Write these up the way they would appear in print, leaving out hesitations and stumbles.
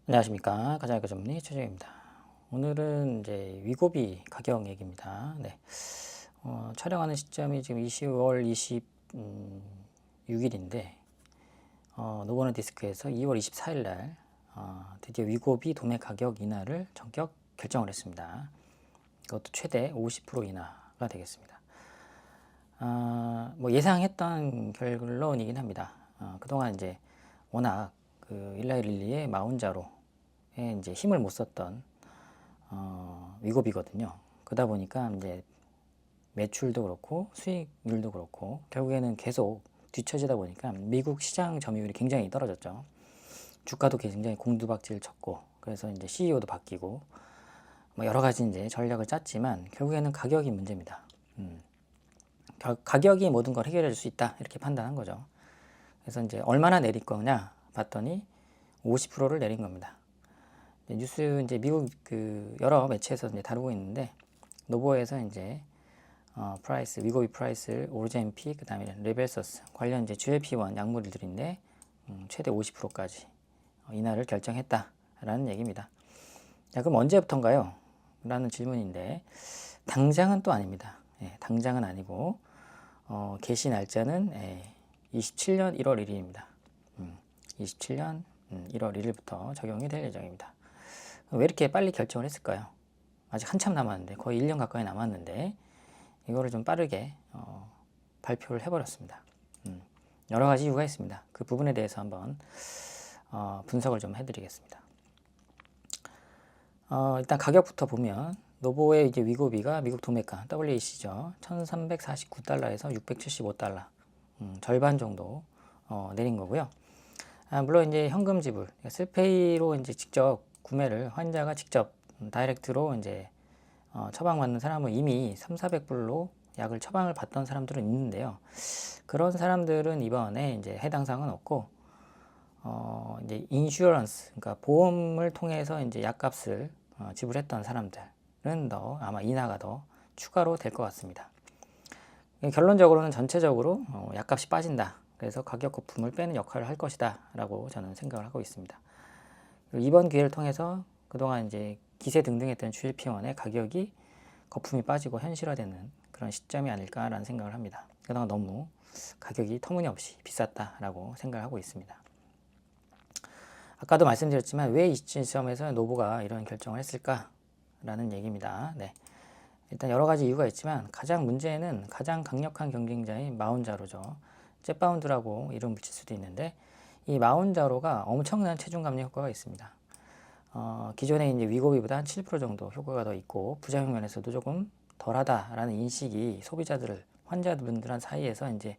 안녕하십니까. 가정의학과 전문의 최정입니다. 오늘은 이제 위고비 가격 얘기입니다. 네. 촬영하는 시점이 지금 20월 26일인데, 노버논디스크에서 2월 24일 날, 드디어 위고비 도매 가격 인하를 전격 결정을 했습니다. 그것도 최대 50% 인하가 되겠습니다. 뭐 예상했던 결론이긴 합니다. 그동안 이제 워낙 그 일라이 릴리의 마운자로에 이제 힘을 못 썼던 위고비거든요. 그러다 보니까 이제 매출도 그렇고 수익률도 그렇고 결국에는 계속 뒤처지다 보니까 미국 시장 점유율이 굉장히 떨어졌죠. 주가도 굉장히 공두박질 쳤고, 그래서 이제 CEO도 바뀌고 뭐 여러 가지 이제 전략을 짰지만 결국에는 가격이 문제입니다. 가격이 모든 걸 해결해 줄 수 있다, 이렇게 판단한 거죠. 그래서 이제 얼마나 내릴 거냐 봤더니 50%를 내린 겁니다. 뉴스 이제 미국 그 여러 매체에서 이제 다루고 있는데, 노보에서 이제 프라이스, 위고비 프라이스, 오르젠픽, 그다음에 레벨서스 관련 이제 GLP-1 약물들인데 최대 50%까지 인하를 결정했다라는 얘기입니다. 자, 그럼 언제부턴가요? 라는 질문인데, 당장은 또 아닙니다. 당장은 아니고 개시 날짜는 27년 1월 1일입니다. 27년 1월 1일부터 적용이 될 예정입니다. 왜 이렇게 빨리 결정을 했을까요? 아직 한참 남았는데, 거의 1년 가까이 남았는데 이거를 좀 빠르게 발표를 해버렸습니다. 여러 가지 이유가 있습니다. 그 부분에 대해서 한번 분석을 좀 해드리겠습니다. 일단 가격부터 보면, 노보의 이제 위고비가 미국 도매가 WAC죠. 1,349달러에서 675달러, 절반 정도 내린 거고요. 물론 이제 현금 지불, 셀페이로 이제 직접 구매를, 환자가 직접 다이렉트로 이제 처방받는 사람은 이미 3,400불로 약을 처방을 받던 사람들은 있는데요. 그런 사람들은 이번에 이제 해당 사항은 없고, 이제 인슈어런스, 그러니까 보험을 통해서 이제 약값을 지불했던 사람들은 더 아마 인하가 더 추가로 될 것 같습니다. 결론적으로는 전체적으로 약값이 빠진다. 그래서 가격 거품을 빼는 역할을 할 것이다 라고 저는 생각을 하고 있습니다. 이번 기회를 통해서 그동안 이제 기세 등등했던 GLP-1의 가격이 거품이 빠지고 현실화되는 그런 시점이 아닐까라는 생각을 합니다. 그동안 너무 가격이 터무니없이 비쌌다라고 생각을 하고 있습니다. 아까도 말씀드렸지만 왜 이 시점에서 노보가 이런 결정을 했을까라는 얘기입니다. 네. 일단 여러 가지 이유가 있지만 가장 문제는 가장 강력한 경쟁자인 마운자로죠. 젯바운드라고 이름 붙일 수도 있는데, 이 마운자로가 엄청난 체중 감량 효과가 있습니다. 기존의 이제 위고비보다 한 7% 정도 효과가 더 있고, 부작용 면에서도 조금 덜하다라는 인식이 소비자들, 환자분들 사이에서 이제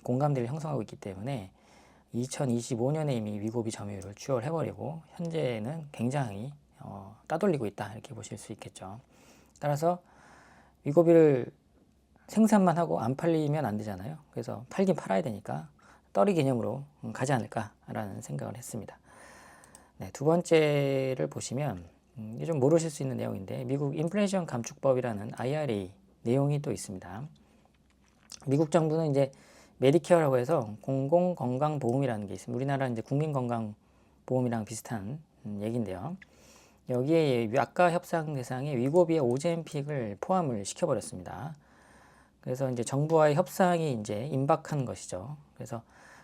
공감대를 형성하고 있기 때문에 2025년에 이미 위고비 점유율을 추월해버리고 현재는 굉장히 따돌리고 있다, 이렇게 보실 수 있겠죠. 따라서 위고비를 생산만 하고 안 팔리면 안 되잖아요. 그래서 팔긴 팔아야 되니까 떨이 개념으로 가지 않을까라는 생각을 했습니다. 네, 두 번째를 보시면 이게 좀 모르실 수 있는 내용인데, 미국 인플레이션 감축법이라는 IRA 내용이 또 있습니다. 미국 정부는 이제 메디케어라고 해서 공공건강보험이라는 게 있습니다. 우리나라 이제 국민건강보험이랑 비슷한 얘기인데요. 여기에 약가 협상 대상에 위고비의 오젠픽을 포함을 시켜버렸습니다. 그래서 이제 정부와의 협상이 이제 임박한 것이죠. 그래서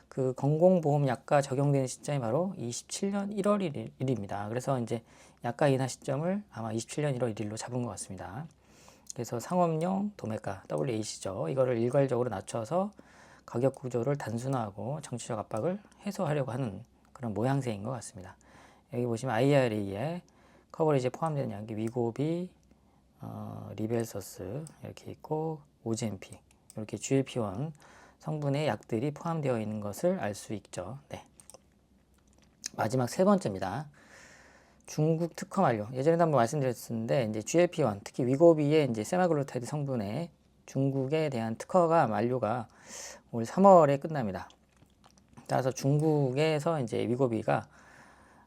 그 공공보험 약가 적용되는 시점이 바로 27년 1월 1일입니다. 그래서 이제 약가 인하 시점을 아마 27년 1월 1일로 잡은 것 같습니다. 그래서 상업용 도매가 WAC죠. 이거를 일괄적으로 낮춰서 가격 구조를 단순화하고 정치적 압박을 해소하려고 하는 그런 모양새인 것 같습니다. 여기 보시면 IRA에 커버리지에 포함되는 약이 위고비, 리벨서스 이렇게 있고, 오젠픽, 이렇게 GLP-1 성분의 약들이 포함되어 있는 것을 알 수 있죠. 네. 마지막 세 번째입니다. 중국 특허 만료. 예전에도 한번 말씀드렸었는데, 이제 GLP-1, 특히 위고비의 이제 세마글루타이드 성분의 중국에 대한 특허가 만료가 올 3월에 끝납니다. 따라서 중국에서 이제 위고비가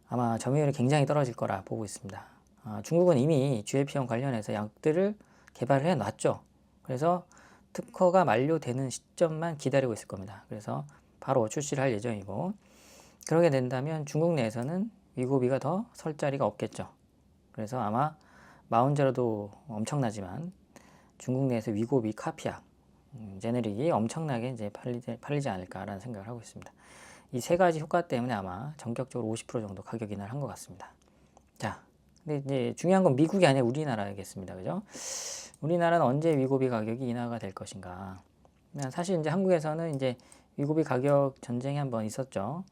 아마 점유율이 굉장히 떨어질 거라 보고 있습니다. 중국은 이미 GLP-1 관련해서 약들을 개발을 해놨죠. 그래서 특허가 만료되는 시점만 기다리고 있을 겁니다. 그래서 바로 출시를 할 예정이고, 그러게 된다면 중국 내에서는 위고비가 더 설 자리가 없겠죠. 그래서 아마 마운자로도 엄청나지만 중국 내에서 위고비 카피약 제네릭이 엄청나게 이제 팔리지 않을까라는 생각을 하고 있습니다. 이 세 가지 효과 때문에 아마 전격적으로 50% 정도 가격 인하를 한 것 같습니다. 자, 근데 이제 중요한 건 미국이 아니라 우리나라겠습니다. 그죠? 우리나라는 언제 위고비 가격이 인하가 될 것인가? 사실 이제 한국에서는 이제 위고비 가격 전쟁이 한번 있었죠.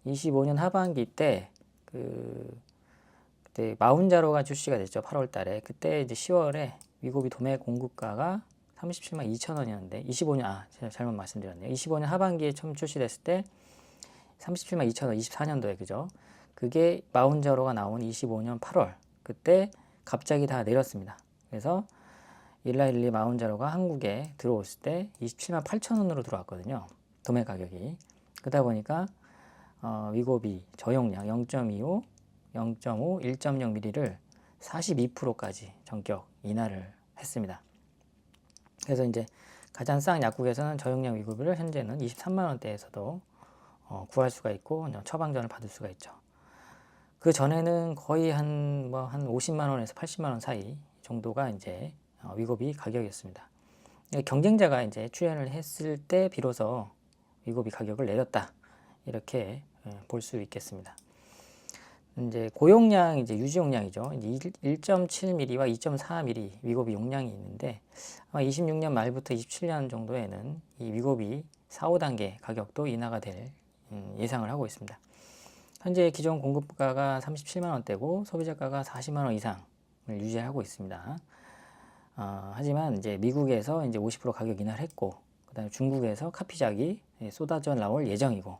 25년 하반기 때 그때 마운자로가 출시가 됐죠. 8월 달에. 그때 이제 10월에 위고비 도매 공급가가 37만 2천 원이었는데 25년 제가 잘못 말씀드렸네요. 25년 하반기에 처음 출시됐을 때 37만 2천 원 24년도에 그죠? 그게 마운자로가 나온 25년 8월 그때 갑자기 다 내렸습니다. 그래서 1112 마운자로가 한국에 들어왔을 때 27만 8천 원으로 들어왔거든요. 도매 가격이. 그러다 보니까 위고비 저용량 0.25, 0.5, 1.0mm를 42%까지 전격 인하를 했습니다. 그래서 이제 가장 싼 약국에서는 저용량 위고비를 현재는 23만 원대에서도 구할 수가 있고 처방전을 받을 수가 있죠. 그 전에는 거의 한 50만 원에서 80만 원 사이 정도가 이제 위고비 가격이었습니다. 경쟁자가 이제 출연을 했을 때 비로소 위고비 가격을 내렸다 이렇게 볼 수 있겠습니다. 이제 고용량 이제 유지 용량이죠. 이제 1.7mm와 2.4mm 위고비 용량이 있는데 아마 26년 말부터 27년 정도에는 이 위고비 4, 5단계 가격도 인하가 될 예상을 하고 있습니다. 현재 기존 공급가가 37만 원대고 소비자가가 40만 원 이상을 유지하고 있습니다. 하지만 이제 미국에서 이제 50% 가격 인하를 했고, 그다음에 중국에서 카피작이 쏟아져 나올 예정이고,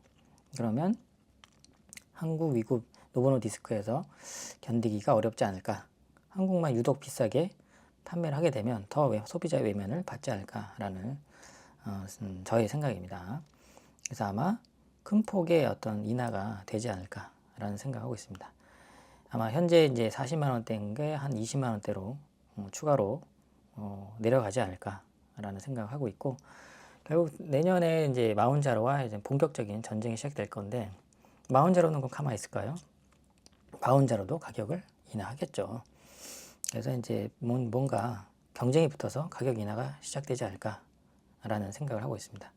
그러면 한국 위급 노보노디스크에서 견디기가 어렵지 않을까. 한국만 유독 비싸게 판매를 하게 되면 더 소비자의 외면을 받지 않을까라는 저의 생각입니다. 그래서 아마 큰 폭의 어떤 인하가 되지 않을까라는 생각하고 있습니다. 아마 현재 이제 40만 원대인 게 한 20만 원대로 추가로 내려가지 않을까라는 생각을 하고 있고, 결국 내년에 이제 마운자로와 이제 본격적인 전쟁이 시작될 건데, 마운자로는 그럼 가만히 있을까요? 마운자로도 가격을 인하하겠죠. 그래서 이제 뭔가 경쟁이 붙어서 가격 인하가 시작되지 않을까라는 생각을 하고 있습니다.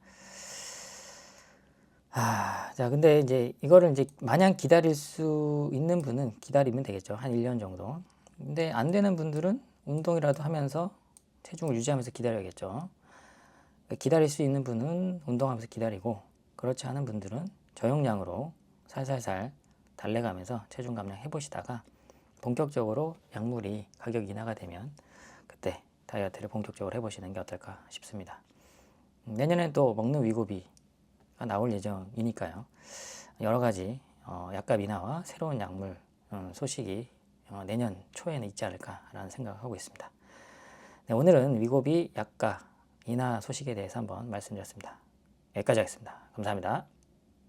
자, 근데 이제 이거를 이제 마냥 기다릴 수 있는 분은 기다리면 되겠죠. 한 1년 정도. 근데 안 되는 분들은 운동이라도 하면서 체중을 유지하면서 기다려야겠죠. 기다릴 수 있는 분은 운동하면서 기다리고, 그렇지 않은 분들은 저용량으로 살살살 달래가면서 체중 감량 해보시다가 본격적으로 약물이 가격 인하가 되면 그때 다이어트를 본격적으로 해보시는 게 어떨까 싶습니다. 내년에 또 먹는 위고비가 나올 예정이니까요. 여러 가지 약값 인하와 새로운 약물 소식이 내년 초에는 있지 않을까라는 생각을 하고 있습니다. 네, 오늘은 위고비 약값 인하 소식에 대해서 한번 말씀드렸습니다. 여기까지 하겠습니다. 감사합니다.